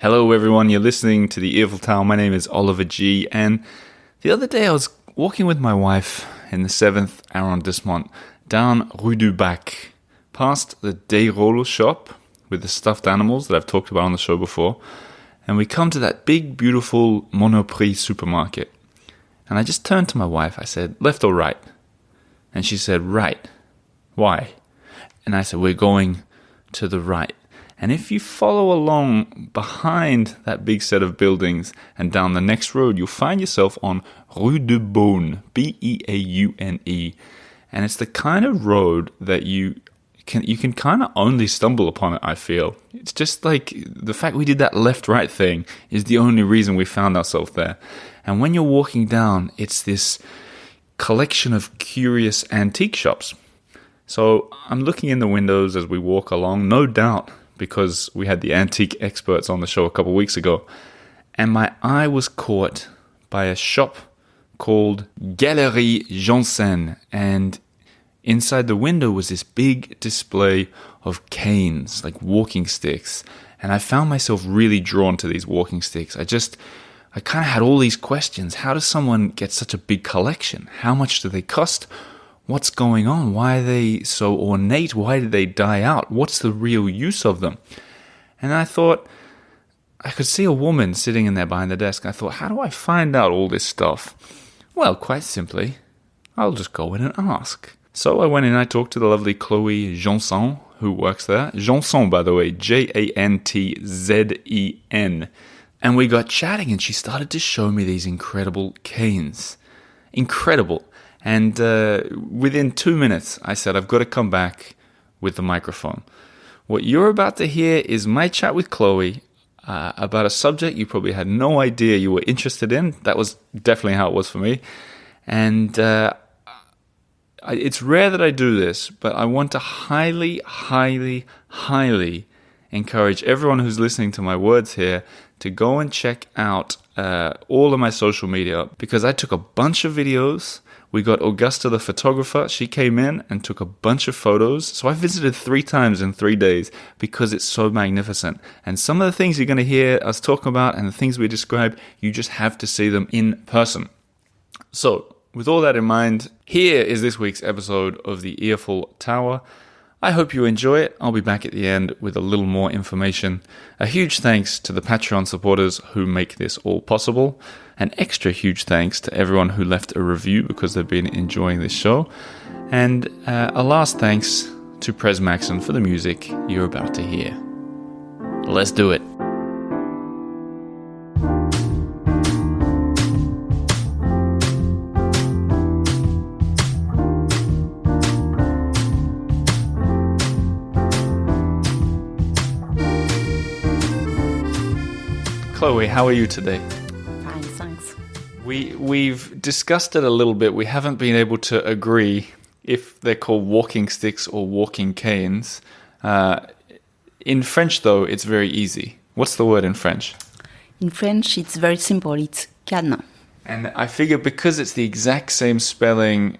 Hello everyone, you're listening to The Eiffel Tower. My name is Oliver G. And the other day I was walking with my wife in the 7th arrondissement down Rue du Bac, past the Desrolles shop with the stuffed animals that I've talked about on the show before. And we come to that big, beautiful Monoprix supermarket. And I just turned to my wife. I said, left or right? And she said, right. Why? And I said, we're going to the right. And if you follow along behind that big set of buildings and down the next road, you'll find yourself on Rue de Beaune, B-E-A-U-N-E. And it's the kind of road that you can kind of only stumble upon it, I feel. It's just like the fact we did that left-right thing is the only reason we found ourselves there. And when you're walking down, it's this collection of curious antique shops. So I'm looking in the windows as we walk along, no doubt, because we had the antique experts on the show a couple of weeks ago. And my eye was caught by a shop called Chloe Jantzen. And inside the window was this big display of canes, like walking sticks. And I found myself really drawn to these walking sticks. I kind of had all these questions. How does someone get such a big collection? How much do they cost? What's going on? Why are they so ornate? Why did they die out? What's the real use of them? And I thought, I could see a woman sitting in there behind the desk. I thought, how do I find out all this stuff? Well, quite simply, I'll just go in and ask. So I went in and I talked to the lovely Chloe Jantzen, who works there. Jantzen, by the way, Jantzen. And we got chatting and she started to show me these incredible canes. Incredible. And within 2 minutes, I said, I've got to come back with the microphone. What you're about to hear is my chat with Chloe about a subject you probably had no idea you were interested in. That was definitely how it was for me. And it's rare that I do this, but I want to highly, highly, highly encourage everyone who's listening to my words here to go and check out all of my social media, because I took a bunch of videos. We got Augusta the photographer. She came in and took a bunch of photos. So I visited 3 times in 3 days because it's so magnificent. And some of the things you're going to hear us talk about and the things we describe, you just have to see them in person. So with all that in mind, here is this week's episode of the Eiffel Tower. I hope you enjoy it. I'll be back at the end with a little more information. A huge thanks to the Patreon supporters who make this all possible. An extra huge thanks to everyone who left a review because they've been enjoying this show. And a last thanks to Prez Maxon for the music you're about to hear. Let's do it. Chloe, how are you today? Fine, thanks. We've discussed it a little bit. We haven't been able to agree if they're called walking sticks or walking canes. In French, though, it's very easy. What's the word in French? In French, it's very simple. It's canne. And I figure because it's the exact same spelling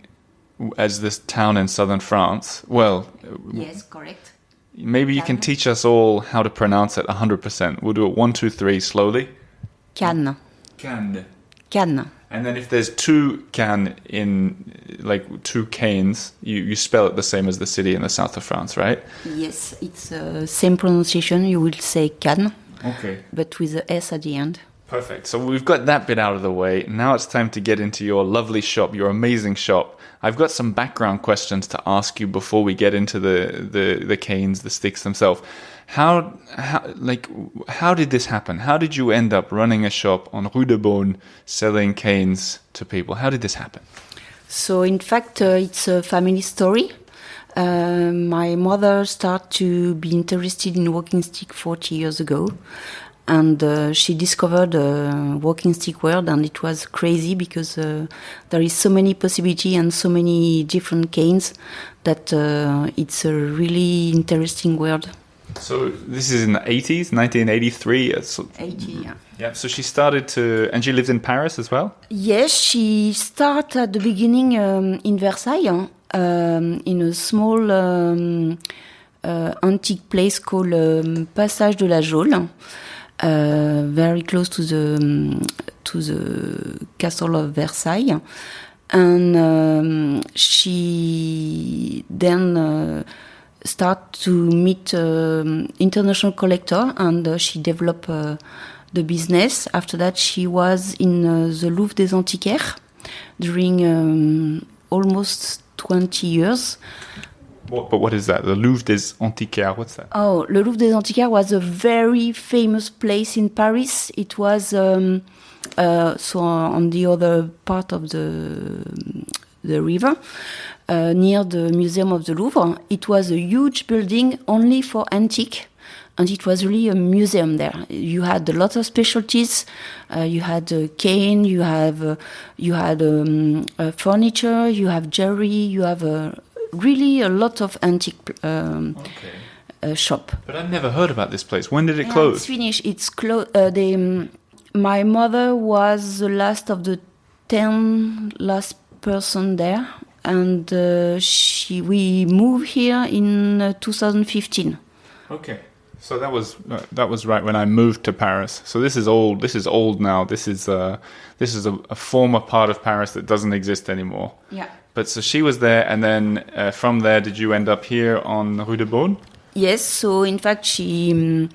as this town in southern France, well... Yes, correct. Maybe you can teach us all how to pronounce it 100%. We'll do it 1, 2, 3 slowly. Canne. Canne. Canne. And then if there's 2 cannes in, like 2 canes, you spell it the same as the city in the south of France, right? Yes, it's the same pronunciation. You will say canne, okay, but with the S at the end. Perfect. So we've got that bit out of the way. Now it's time to get into your lovely shop, your amazing shop. I've got some background questions to ask you before we get into the canes, the sticks themselves. How did this happen? How did you end up running a shop on Rue de Beaune selling canes to people? How did this happen? So in fact, it's a family story. My mother started to be interested in walking stick 40 years ago. And she discovered the walking stick world, and it was crazy because there is so many possibilities and so many different canes that it's a really interesting world. So this is in the 80s, 1983? 80, yeah. Yeah, so she started to... And she lived in Paris as well? Yes, she started at the beginning in Versailles, in a small antique place called Passage de la Geôle. very close to the castle of Versailles, and she then start to meet international collector, and she developed the business. After that, she was in the Louvre des Antiquaires during almost 20 years. But what is that? The Louvre des Antiquaires, what's that? Oh, le Louvre des Antiquaires was a very famous place in Paris. It was so on the other part of the river, near the Museum of the Louvre. It was a huge building only for antique, and it was really a museum there. You had a lot of specialties. You had cane. You had furniture. You have jewelry. You have really a lot of antique shop. But I've never heard about this place. When did it close? It's finished. It's closed. My mother was the last of the 10 last person there, and we moved here in 2015. Okay, so that was right when I moved to Paris. So this is old. This is old now. This is a former part of Paris that doesn't exist anymore. Yeah. But so she was there, and then from there, did you end up here on Rue de Beaune? Yes. So in fact, she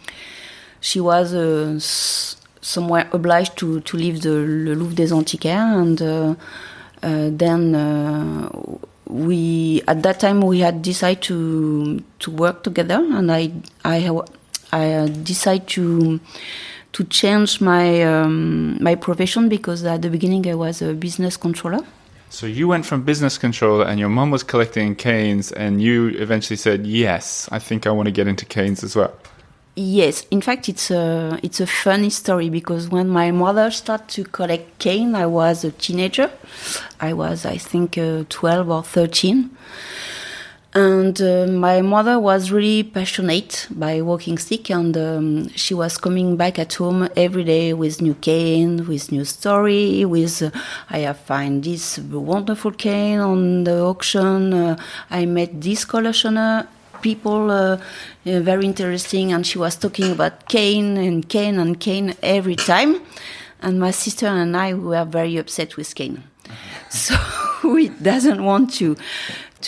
was somewhere obliged to leave the Louvre des Antiquaires, and then at that time we had decided to work together, and I decided to change my profession, because at the beginning I was a business controller. So you went from business controller, and your mom was collecting canes, and you eventually said, yes, I think I want to get into canes as well. Yes, in fact, it's a funny story, because when my mother started to collect cane, I was a teenager. I was, I think, 12 or 13. And my mother was really passionate by walking stick, and she was coming back at home every day with new cane, with new story, with I have found this wonderful cane on the auction, I met this collectioner, people very interesting, and she was talking about cane and cane and cane every time. And my sister and I were very upset with cane. So we doesn't want to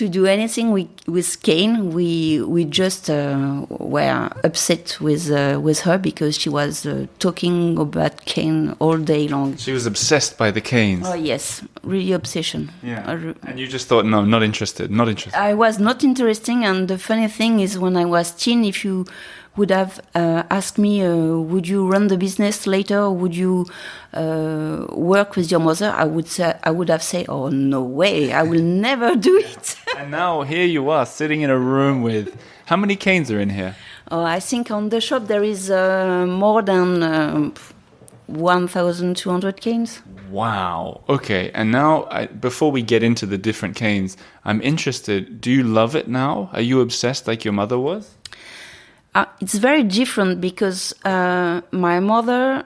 do anything with cane. We just were upset with her, because she was talking about cane all day long. She was obsessed by the canes. Oh yes, really obsession. Yeah. And you just thought, no, not interested. I was not interested, and the funny thing is, when I was teen, if you would have asked me, would you run the business later, or would you work with your mother, I would have said, oh, no way, I will never do it. And now here you are, sitting in a room with... How many canes are in here? I think on the shop there is more than 1,200 canes. Wow. Okay, and now, before we get into the different canes, I'm interested, do you love it now? Are you obsessed like your mother was? It's very different, because my mother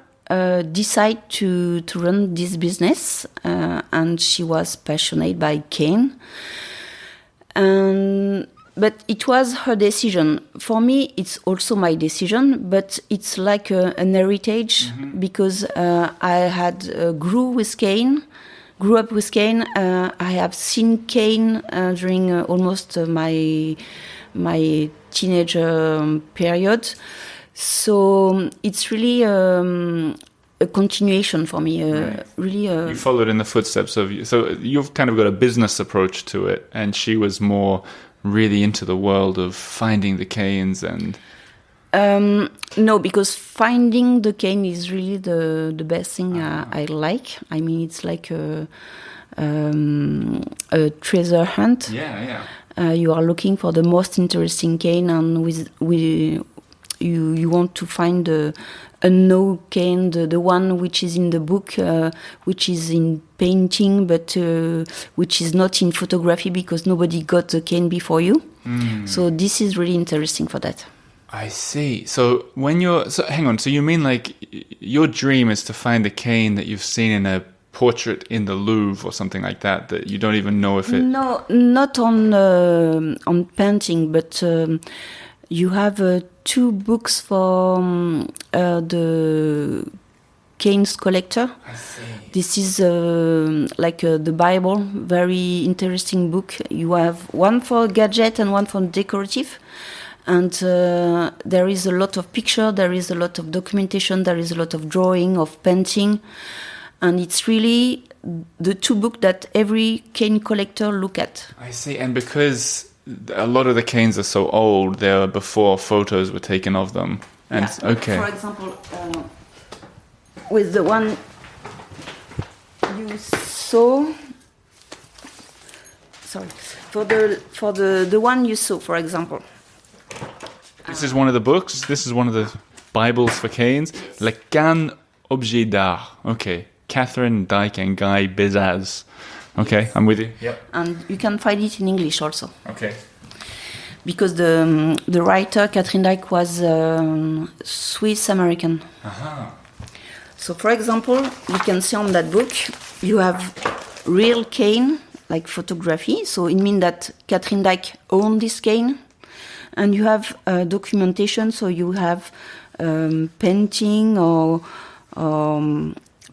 decided to run this business, and she was passionate by cane. But it was her decision. For me, it's also my decision, but it's like an heritage, because I had grew up with cane. I have seen cane during almost my teenager period. So it's really a continuation for me. Right. Really, you followed in the footsteps of you. So you've kind of got a business approach to it, and she was more really into the world of finding the canes and... No, because finding the cane is really the best thing I like. I mean, it's like a treasure hunt. Yeah. You are looking for the most interesting cane, and you want to find a no cane, the one which is in the book, which is in painting, but which is not in photography, because nobody got the cane before you. So this is really interesting for that. I see. So hang on. So you mean like your dream is to find a cane that you've seen in a portrait in the Louvre or something like that you don't even know if it... No, not on painting, but You have 2 books for the canes collector. I see. This is the Bible, very interesting book. You have one for gadget and one for decorative. And there is a lot of picture, there is a lot of documentation, there is a lot of drawing, of painting. And it's really the 2 books that every cane collector look at. I see. And because a lot of the canes are so old, they're before photos were taken of them. And Yeah. okay. For example, with the one you saw, for the one you saw, for example. This is one of the books. This is one of the Bibles for canes. Le Canne Objet d'Art. Okay. Catherine Dyke and Guy Bezaz. Okay, I'm with you. Yep. And you can find it in English also. Okay. Because the writer, Catherine Dyke, was Swiss American. Uh-huh. So, for example, you can see on that book, you have real cane, like photography. So it means that Catherine Dyke owned this cane. And you have documentation, so you have painting or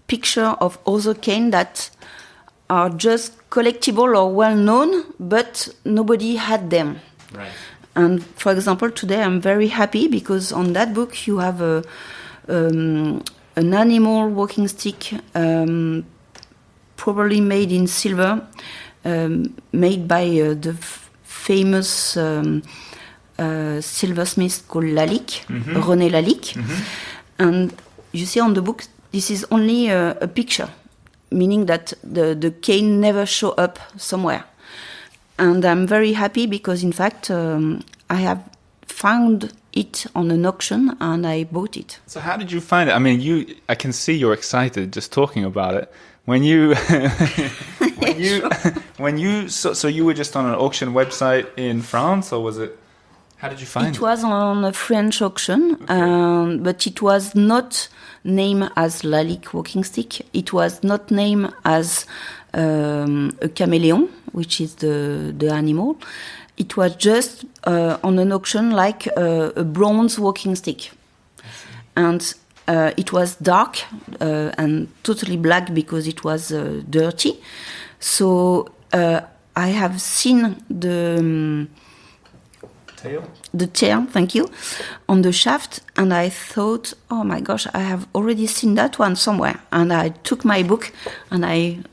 picture of other cane that are just collectible or well known, but nobody had them. Right. And for example, today I'm very happy because on that book you have an animal walking stick, probably made in silver, made by the famous silversmith called Lalique, René Lalique. And you see on the book, this is only a picture, meaning that the cane never show up somewhere. And I'm very happy because, in fact, I have found it on an auction and I bought it. So how did you find it? I mean, I can see you're excited just talking about it. When you, so you were just on an auction website in France, or was it? How did you find it? It was on a French auction, but it was not named as Lalique walking stick. It was not named as a chameleon, which is the animal. It was just on an auction like a bronze walking stick. And it was dark and totally black because it was dirty. So I have seen the tail, thank you, on the shaft, and I thought, oh my gosh, I have already seen that one somewhere. And I took my book and I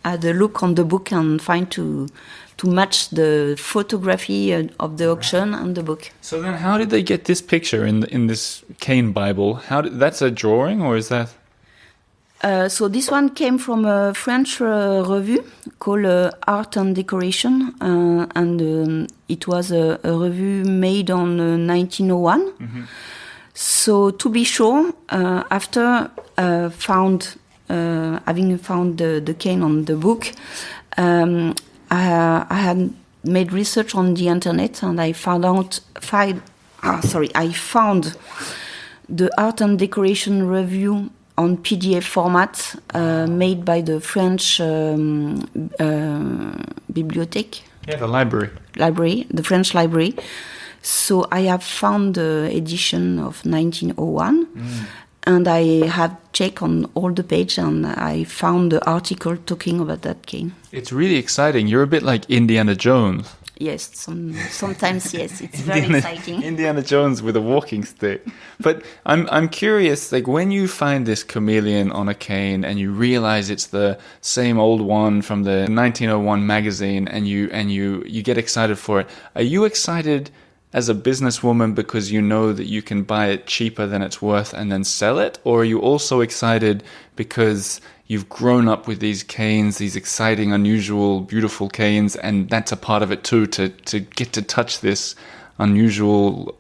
had a look on the book and find to match the photography of the auction and the book. So then how did they get this picture in this cane Bible? That's a drawing, or is that? So this one came from a French review called Art and Decoration, and it was a review made on 1901. Mm-hmm. So to be sure, after having found the cane on the book, I had made research on the internet, and I found the Art and Decoration review on PDF format made by the French bibliothèque. Yeah, the library. The French library. So I have found the edition of 1901, and I have checked on all the page, and I found the article talking about that cane. It's really exciting. You're a bit like Indiana Jones. Yes, sometimes yes, it's very exciting. Indiana Jones with a walking stick. But I'm curious, like when you find this chameleon on a cane and you realize it's the same old one from the 1901 magazine, and you get excited for it. Are you excited as a businesswoman because you know that you can buy it cheaper than it's worth and then sell it? Or are you also excited because you've grown up with these canes, these exciting, unusual, beautiful canes, and that's a part of it too, to get to touch this unusual,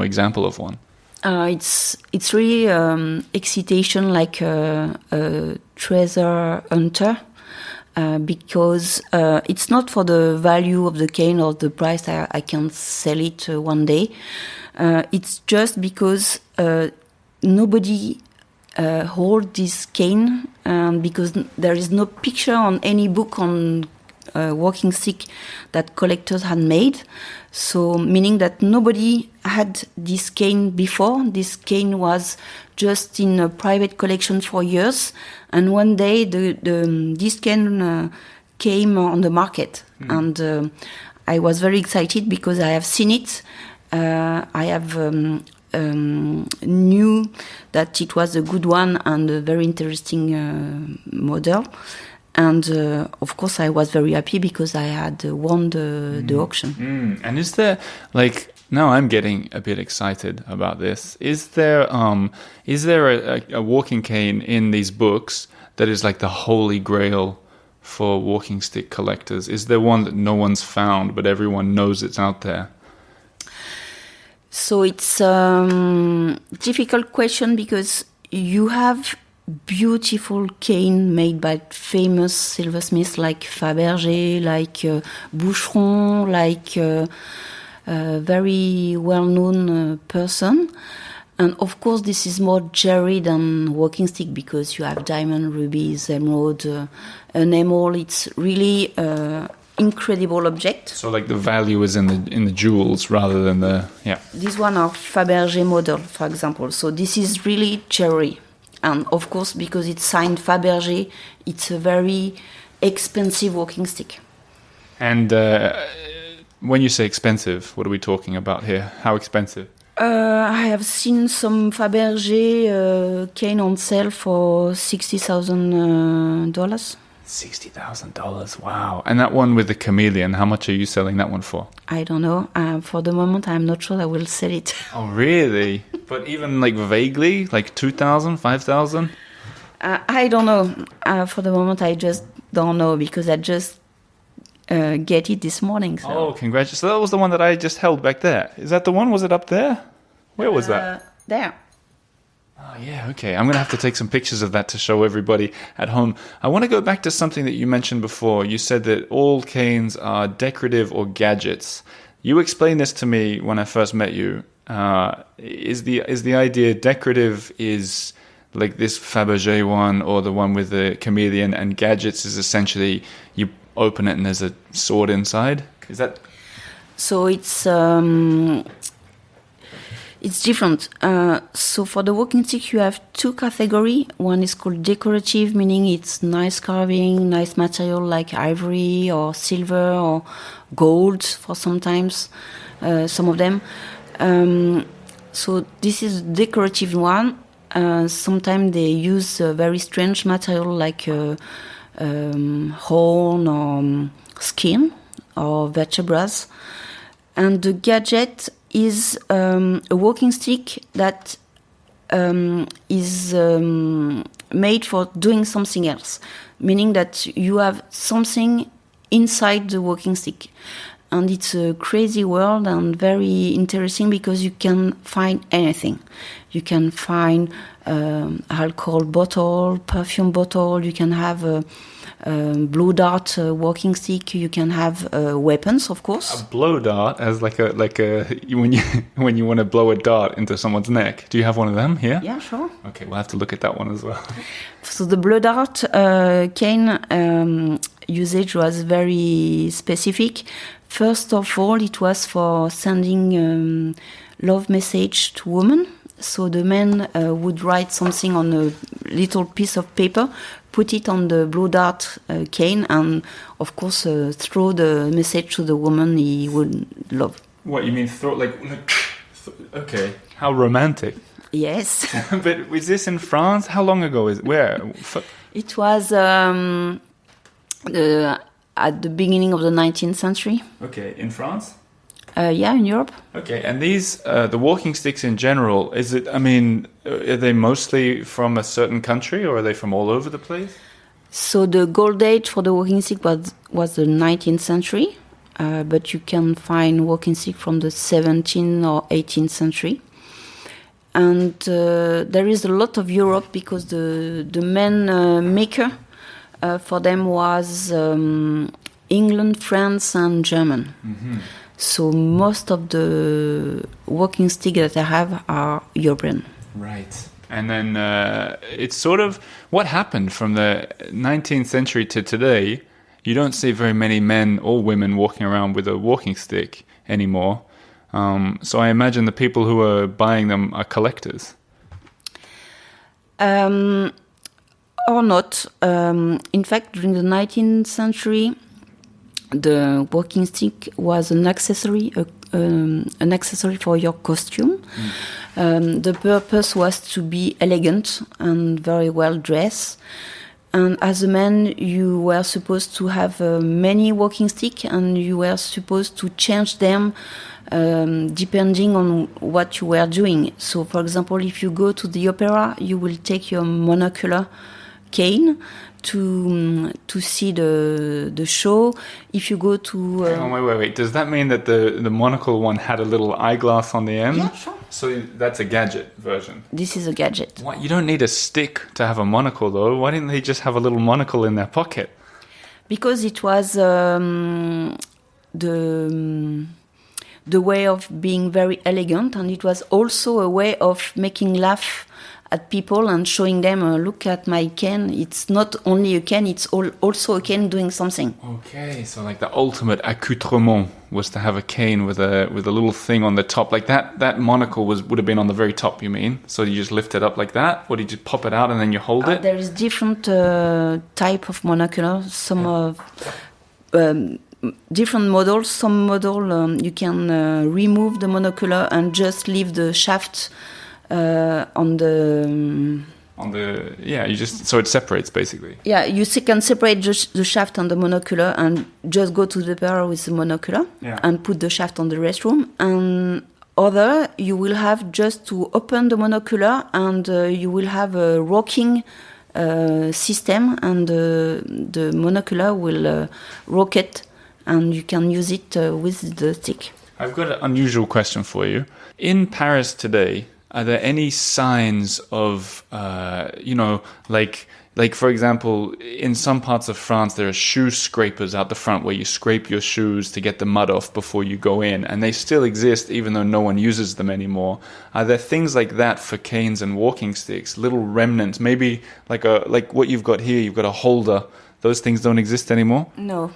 example of one? It's really excitation, like a treasure hunter, because it's not for the value of the cane or the price I can sell it one day. It's just because nobody hold this cane, because there is no picture on any book on walking stick that collectors had made. So meaning that nobody had this cane before. This cane was just in a private collection for years, and one day this cane came on the market, and I was very excited because I have seen it. I have knew that it was a good one and a very interesting model. And of course, I was very happy because I had won the auction. And is there, like, now I'm getting a bit excited about this. Is there a walking cane in these books that is like the holy grail for walking stick collectors? Is there one that no one's found but everyone knows it's out there? So it's difficult question because you have beautiful cane made by famous silversmiths like Fabergé, like Boucheron, like a very well-known person. And of course, this is more jewelry than walking stick because you have diamond, rubies, emerald, enamel. It's really incredible object. So like the value is in the jewels rather than the This one are Fabergé model, for example. So this is really jewelry. And of course, because it's signed Fabergé, it's a very expensive walking stick. And when you say expensive, what are we talking about here? How expensive? I have seen some Fabergé cane on sale for $60,000. $60,000, wow. And that one with the chameleon, how much are you selling that one for? I don't know. For the moment, I'm not sure I will sell it. Oh, really? But even like vaguely, like 2,000, 5,000? I don't know. For the moment, I just don't know because I just get it this morning. So. Oh, congratulations. So that was the one that I just held back there. Is that the one? Was it up there? Where was that? There. Oh, yeah, okay. I'm going to have to take some pictures of that to show everybody at home. I want to go back to something that you mentioned before. You said that all canes are decorative or gadgets. You explained this to me when I first met you. Is the idea decorative is like this Fabergé one or the one with the chameleon, and gadgets is essentially you open it and there's a sword inside? Is that... So it's different. So for the walking stick, you have two categories. One is called decorative, meaning it's nice carving, nice material like ivory or silver or gold for sometimes, some of them. So this is decorative one. Sometimes they use a very strange material like horn or skin or vertebrae. And the gadget is a walking stick that is made for doing something else, meaning that you have something inside the walking stick. And it's a crazy world and very interesting because you can find anything. You can find alcohol bottle, perfume bottle, you can have a blow dart walking stick, you can have weapons, of course. A blow dart as like a when you want to blow a dart into someone's neck. Do you have one of them here? Yeah, sure. Okay, we'll have to look at that one as well. So the blow dart cane usage was very specific. First of all, it was for sending love message to women. So the man would write something on a little piece of paper, put it on the blow dart cane, and of course throw the message to the woman he would love. What, you mean throw okay, how romantic. Yes. But is this in France? How long ago is it? Where? It was at the beginning of the 19th century. Okay, in France? Yeah, in Europe. Okay, and these, the walking sticks in general, is it, I mean, are they mostly from a certain country or are they from all over the place? So the gold age for the walking stick was the 19th century, but you can find walking stick from the 17th or 18th century. And there is a lot of Europe because the main maker for them was England, France, and German. Mm-hmm. So most of the walking sticks that I have are European. Right. And then it's sort of what happened from the 19th century to today. you don't see very many men or women walking around with a walking stick anymore. So I imagine the people who are buying them are collectors. Or not. In fact, during the 19th century, the walking stick was an accessory for your costume. The purpose was to be elegant and very well dressed. And as a man, you were supposed to have many walking sticks, and you were supposed to change them depending on what you were doing. So, for example, if you go to the opera, you will take your monocular cane to see the show. If you go to Hang on, wait. Does that mean that the monocle one had a little eyeglass on the end? Yeah, sure. So that's a gadget version. This is a gadget. What? You don't need a stick to have a monocle, though. Why didn't they just have a little monocle in their pocket? Because it was the way of being very elegant, and it was also a way of making laugh at people and showing them, look at my cane. It's not only a cane, it's also a cane doing something. Okay, so like the ultimate accoutrement was to have a cane with a little thing on the top. Like that monocle would have been on the very top, you mean? So you just lift it up like that? Or do you just pop it out and then you hold it? There is different type of monocular. Some of different models. Some model you can remove the monocular and just leave the shaft on the so it separates basically. Yeah, you can separate the shaft and the monocular and just go to the opera with the monocular and put the shaft on the restroom. And other, you will have just to open the monocular and you will have a rocking system, and the monocular will rocket, and you can use it with the stick. I've got an unusual question for you. In Paris today, are there any signs of, like for example, in some parts of France, there are shoe scrapers out the front where you scrape your shoes to get the mud off before you go in, and they still exist even though no one uses them anymore. Are there things like that for canes and walking sticks, little remnants, maybe like what you've got here, you've got a holder, those things don't exist anymore? No.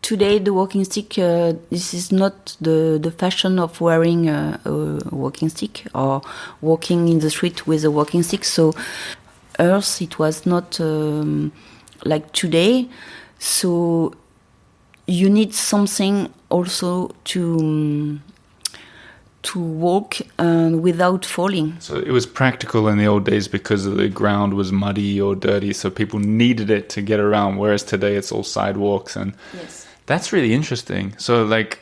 Today, the walking stick, this is not the fashion of wearing a walking stick or walking in the street with a walking stick. So, it was not like today. So, you need something also to walk without falling. So it was practical in the old days because the ground was muddy or dirty, so people needed it to get around, whereas today it's all sidewalks. And yes. That's really interesting. So like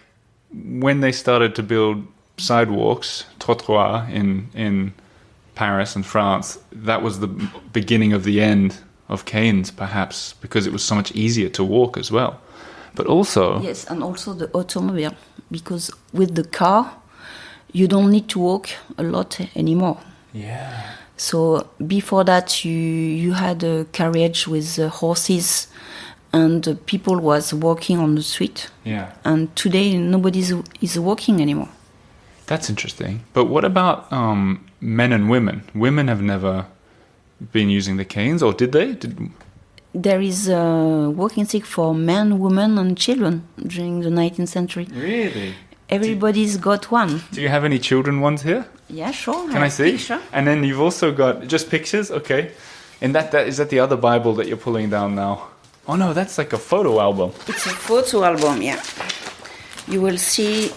when they started to build sidewalks, trottoirs in Paris and France, that was the beginning of the end of canes, perhaps, because it was so much easier to walk as well. But also... Yes, and also the automobile, because with the car, you don't need to walk a lot anymore. Yeah. So before that, you had a carriage with horses, and people was walking on the street. Yeah. And today, nobody is walking anymore. That's interesting. But what about men and women? Women have never been using the canes, or did they? There is a walking stick for men, women, and children during the 19th century. Really? Everybody's got one. Do you have any children ones here? Yeah, sure. Can I see? Picture. And then you've also got just pictures? Okay. And is that the other Bible that you're pulling down now? Oh no, that's like a photo album. It's a photo album, yeah. You will see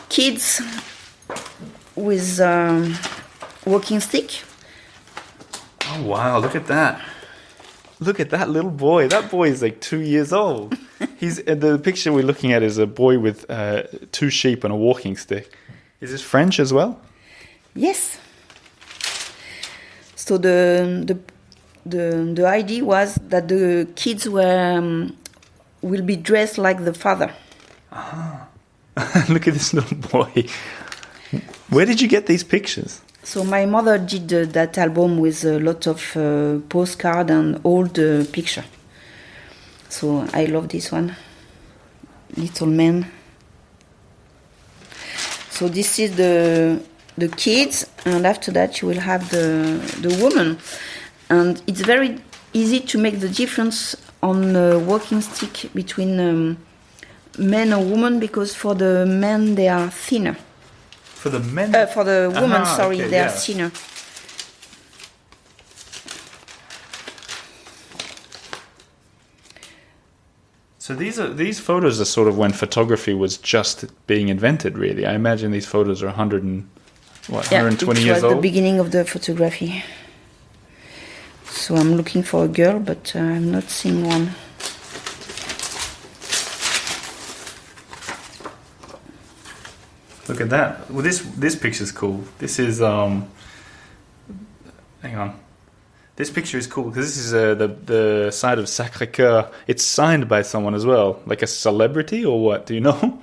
kids with walking stick. Oh wow, look at that. Look at that little boy. That boy is like 2 years old. The picture we're looking at is a boy with 2 sheep and a walking stick. Is this French as well? Yes. So the idea was that the kids will be dressed like the father. Ah. Look at this little boy. Where did you get these pictures? So my mother did that album with a lot of postcard and old picture. So I love this one. Little man. So this is the kids, and after that you will have the woman. And it's very easy to make the difference on a walking stick between men or women, because for the men they are thinner. For the men? For the women, sorry, okay, they are yeah. thinner. So these photos are sort of when photography was just being invented, really. I imagine these photos are 120 years it was old? the beginning of the photography. So I'm looking for a girl, but I'm not seeing one. Look at that. Well, this picture's cool. This is hang on. This picture is cool because this is the side of Sacré-Cœur. It's signed by someone as well, like a celebrity or what? Do you know?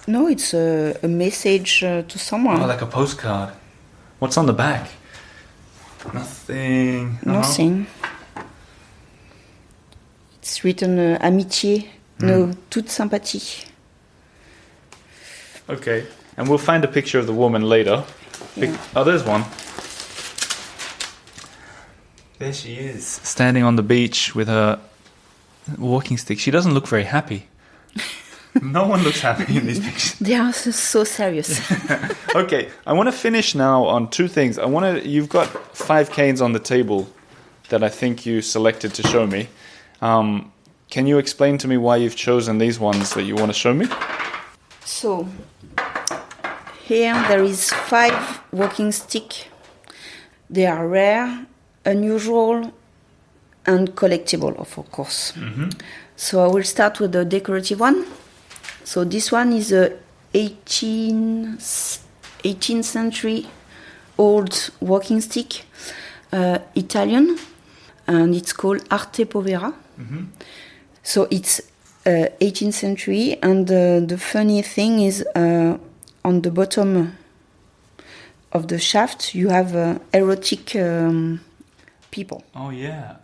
No, it's a message to someone. Oh, like a postcard. What's on the back? Nothing. Nothing. It's written amitié, no, toute sympathie. Okay, and we'll find a picture of the woman later. Yeah. Oh, there's one. There she is, standing on the beach with her walking stick. She doesn't look very happy. No one looks happy in these pictures. They are so serious. Okay, I want to finish now on two things. You've got 5 canes on the table that I think you selected to show me. Can you explain to me why you've chosen these ones that you want to show me? So, here there is 5 walking stick. They are rare, unusual, and collectible, of course. Mm-hmm. So I will start with the decorative one. So this one is a 18th century old walking stick, Italian, and it's called Arte Povera. Mm-hmm. So it's 18th century, and the funny thing is on the bottom of the shaft you have erotic people. Oh yeah.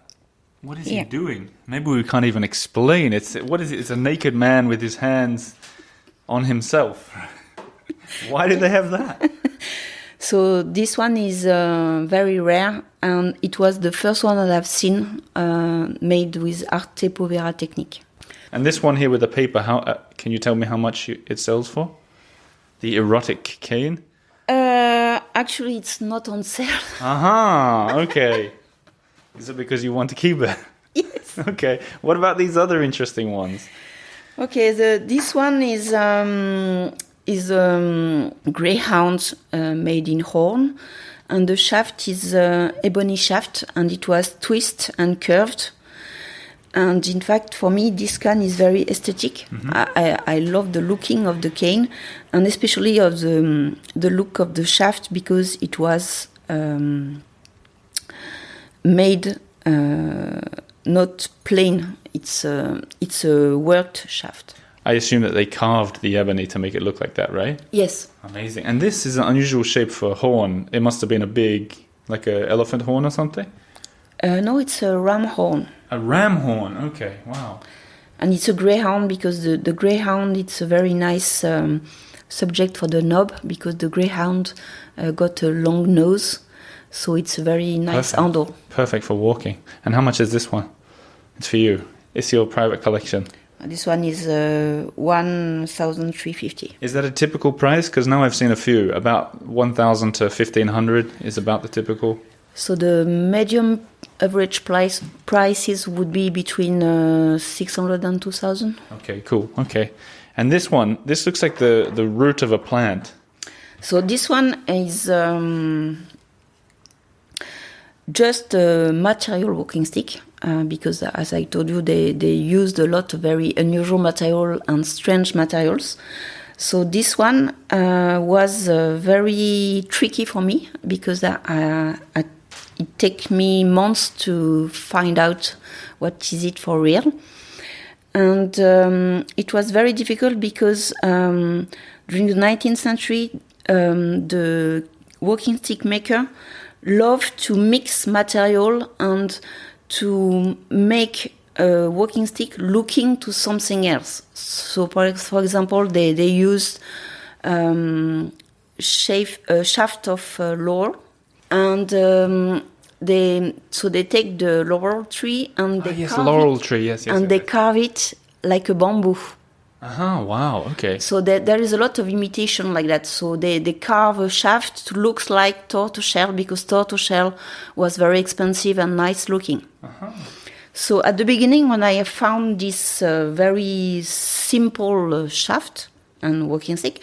What is he doing? Maybe we can't even explain. It's a naked man with his hands on himself. Why did they have that? So this one is very rare, and it was the first one that I've seen made with Arte Povera technique. And this one here with the paper, can you tell me how much it sells for? The erotic cane? Actually, it's not on sale. Aha, okay. Is it because you want to keep it? Yes. Okay. What about these other interesting ones? Okay, this one is greyhound made in horn, and the shaft is ebony shaft, and it was twist and curved. And in fact, for me, this cane is very aesthetic. Mm-hmm. I love the looking of the cane, and especially of the look of the shaft, because it was made not plain. It's a worked shaft. I assume that they carved the ebony to make it look like that, right? Yes. Amazing. And this is an unusual shape for a horn. It must have been a big, like an elephant horn or something? No, it's a ram horn. A ram horn, okay, wow. And it's a greyhound, because the greyhound, it's a very nice subject for the knob, because the greyhound got a long nose, so it's a very nice handle. Perfect for walking. And how much is this one? It's for you. It's your private collection. This one is 1,350. Is that a typical price? Because now I've seen a few. About 1,000 to 1,500 is about the typical. So the medium average prices would be between 600 and 2,000. Okay, cool. Okay. And this one, this looks like the root of a plant. So this one is just a material walking stick, because as I told you, they used a lot of very unusual material and strange materials. So this one was very tricky for me, because it took me months to find out what is it for real. And it was very difficult because during the 19th century, the walking stick maker loved to mix material and to make a walking stick looking to something else. So, for example, they used a shaft of laurel, and they take the laurel tree and they yes, carve laurel it, tree. Yes, yes. and yes, they yes. carve it like a bamboo. Wow. Okay. So there is a lot of imitation like that. So they carve a shaft to look like tortoiseshell because tortoiseshell was very expensive and nice looking. So at the beginning, when I found this very simple shaft and walking stick,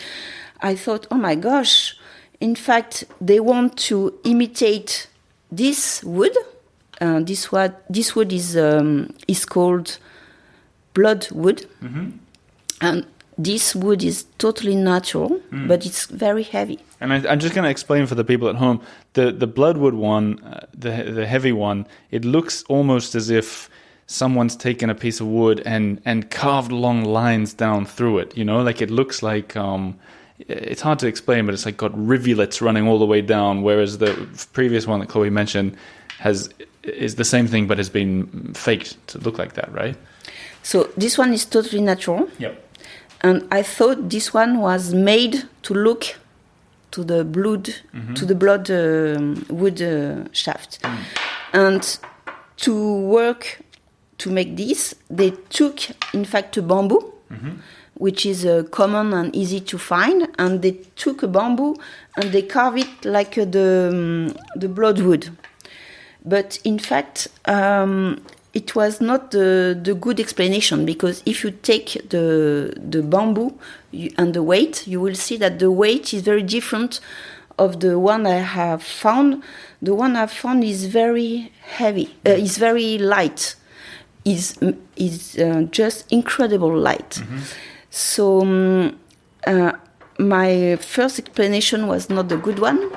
I thought, oh my gosh, in fact, they want to imitate this wood. This wood is called bloodwood. And this wood is totally natural, but it's very heavy. And I'm just going to explain for the people at home, the bloodwood one, the heavy one, it looks almost as if someone's taken a piece of wood and carved long lines down through it, you know? Like it looks like, it's hard to explain, but it's like got rivulets running all the way down, whereas the previous one that Chloe mentioned is the same thing, but has been faked to look like that, right? So this one is totally natural. Yep. And I thought this one was made to look to the blood, wood shaft. And to work to make this, they took, in fact, a bamboo, which is common and easy to find, and they took a bamboo and they carved it like the bloodwood. But in fact, it was not the good explanation, because if you take the bamboo and the weight, you will see that the weight is very different of the one I have found. The one I've found is very heavy, is very light, is just incredible light. So my first explanation was not the good one.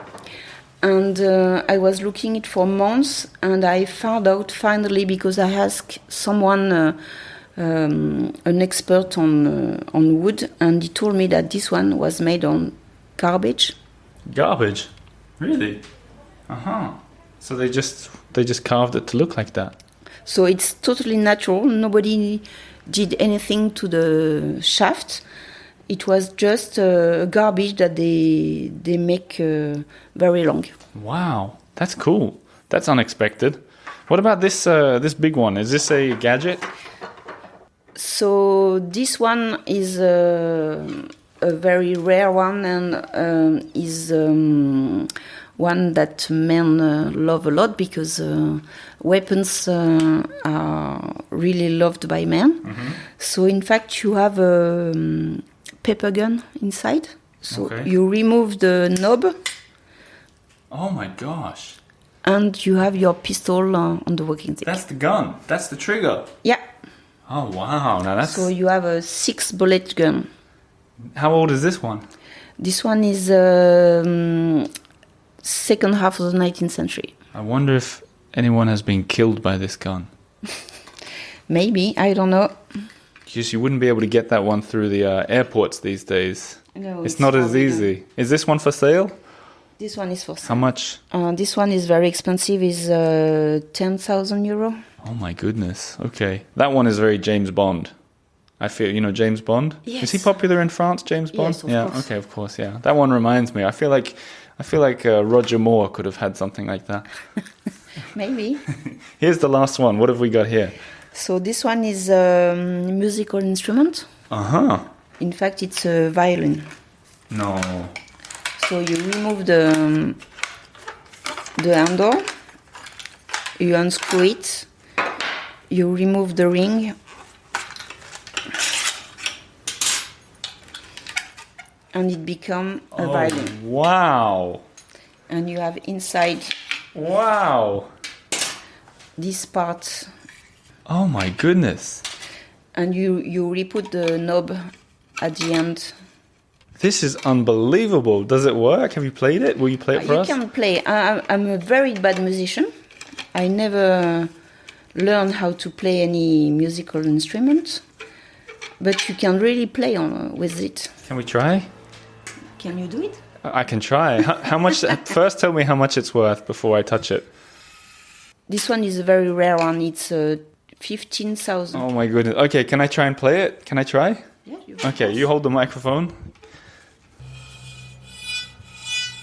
And I was looking it for months, and I found out finally, because I asked someone, an expert on wood, and he told me that this one was made on garbage. Garbage? Really? So they just carved it to look like that. So it's totally natural. Nobody did anything to the shaft. It was just garbage that they make very long. Wow, that's cool. That's unexpected. What about this this big one? Is this a gadget? So this one is a very rare one, and is one that men love a lot, because weapons are really loved by men. So in fact, you have a pepper gun inside. So you remove the knob. Oh my gosh. And you have your pistol on the walking stick. That's the gun. That's the trigger. Yeah. Oh wow. Now that's... So you have a 6-bullet gun. How old is this one? This one is second half of the 19th century. I wonder if anyone has been killed by this gun. Maybe, I don't know. Because you wouldn't be able to get that one through the airports these days. No, it's not as easy. Is this one for sale? This one is for sale. How much? This one is very expensive. Is 10,000 euro. Oh my goodness. Okay, that one is very James Bond. I feel, you know, James Bond. Yes. Is he popular in France, James Bond? Yes, of course. Okay, of course. Yeah, that one reminds me. I feel like Roger Moore could have had something like that. Maybe. Here's the last one. What have we got here? So this one is a musical instrument. In fact, it's a violin. No. So you remove the handle, you unscrew it, you remove the ring, and it becomes a violin. Wow. And you have inside this part. Oh my goodness. And you re-put the knob at the end. This is unbelievable. Does it work? Have you played it? Will you play it for us? You can play. I'm a very bad musician. I never learned how to play any musical instrument. But you can really play with it. Can we try? Can you do it? I can try. How much? First, tell me how much it's worth before I touch it. This one is a very rare one. It's 15,000. Oh my goodness. Okay, can I try and play it? Can I try? Yeah. Okay, you hold the microphone.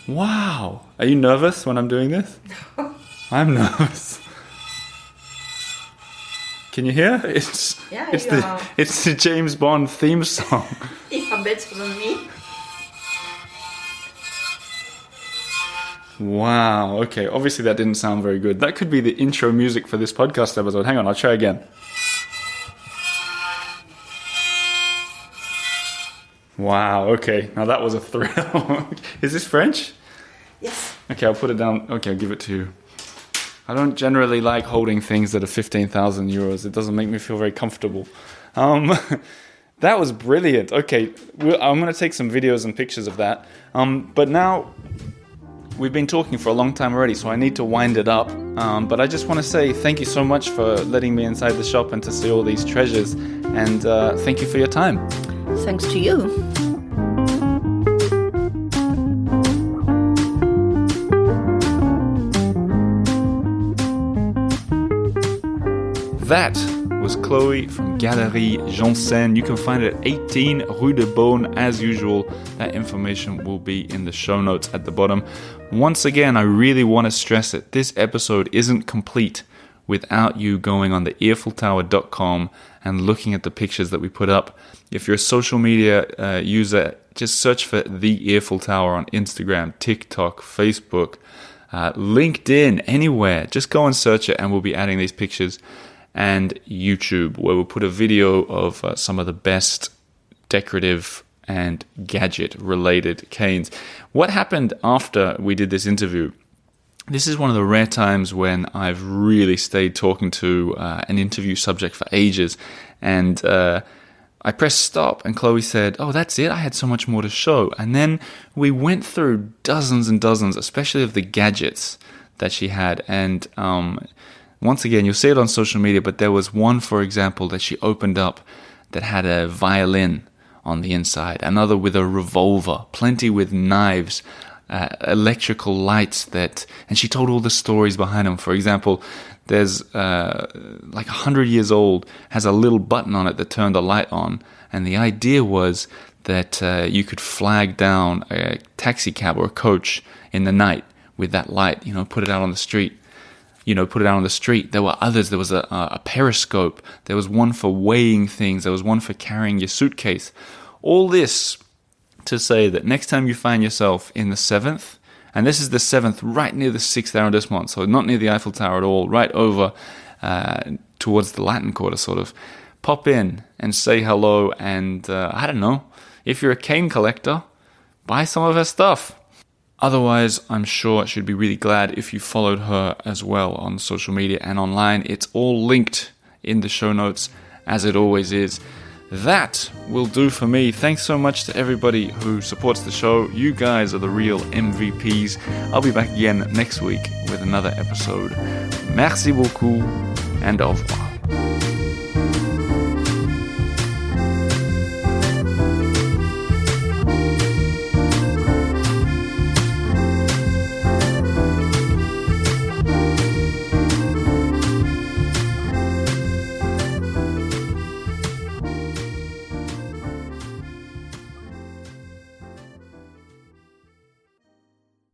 Wow. Are you nervous when I'm doing this? I'm nervous. Can you hear? It's the James Bond theme song. Even better than me. Wow, okay. Obviously that didn't sound very good. That could be the intro music for this podcast episode. Hang on, I'll try again. Wow, okay. Now that was a thrill. Is this French? Yes. Okay, I'll put it down. Okay, I'll give it to you. I don't generally like holding things that are 15,000 euros. It doesn't make me feel very comfortable. That was brilliant. Okay, I'm going to take some videos and pictures of that. But now, we've been talking for a long time already, so I need to wind it up. But I just want to say thank you so much for letting me inside the shop and to see all these treasures. And thank you for your time. Thanks to you. That was Chloe from Galerie Jantzen. You can find it at 18 Rue de Beaune as usual. That information will be in the show notes at the bottom. Once again, I really want to stress that this episode isn't complete without you going on the earfultower.com and looking at the pictures that we put up. If you're a social media user, just search for The Earful Tower on Instagram, TikTok, Facebook, LinkedIn, anywhere. Just go and search it and we'll be adding these pictures. And YouTube, where we'll put a video of some of the best decorative and gadget-related canes. What happened after we did this interview? This is one of the rare times when I've really stayed talking to an interview subject for ages. And I pressed stop and Chloe said, "Oh, that's it? I had so much more to show." And then we went through dozens and dozens, especially of the gadgets that she had. And once again, you'll see it on social media, but there was one, for example, that she opened up that had a violin on the inside, another with a revolver, plenty with knives, electrical lights and she told all the stories behind them. For example, there's like 100 years old, has a little button on it that turned a light on, and the idea was that you could flag down a taxi cab or a coach in the night with that light, put it out on the street. There were others. There was a periscope. There was one for weighing things. There was one for carrying your suitcase. All this to say that next time you find yourself in the 7th, and this is the 7th right near the 6th arrondissement, so not near the Eiffel Tower at all, right over towards the Latin Quarter sort of, pop in and say hello and, I don't know, if you're a cane collector, buy some of her stuff. Otherwise, I'm sure she'd be really glad if you followed her as well on social media and online. It's all linked in the show notes, as it always is. That will do for me. Thanks so much to everybody who supports the show. You guys are the real MVPs. I'll be back again next week with another episode. Merci beaucoup and au revoir.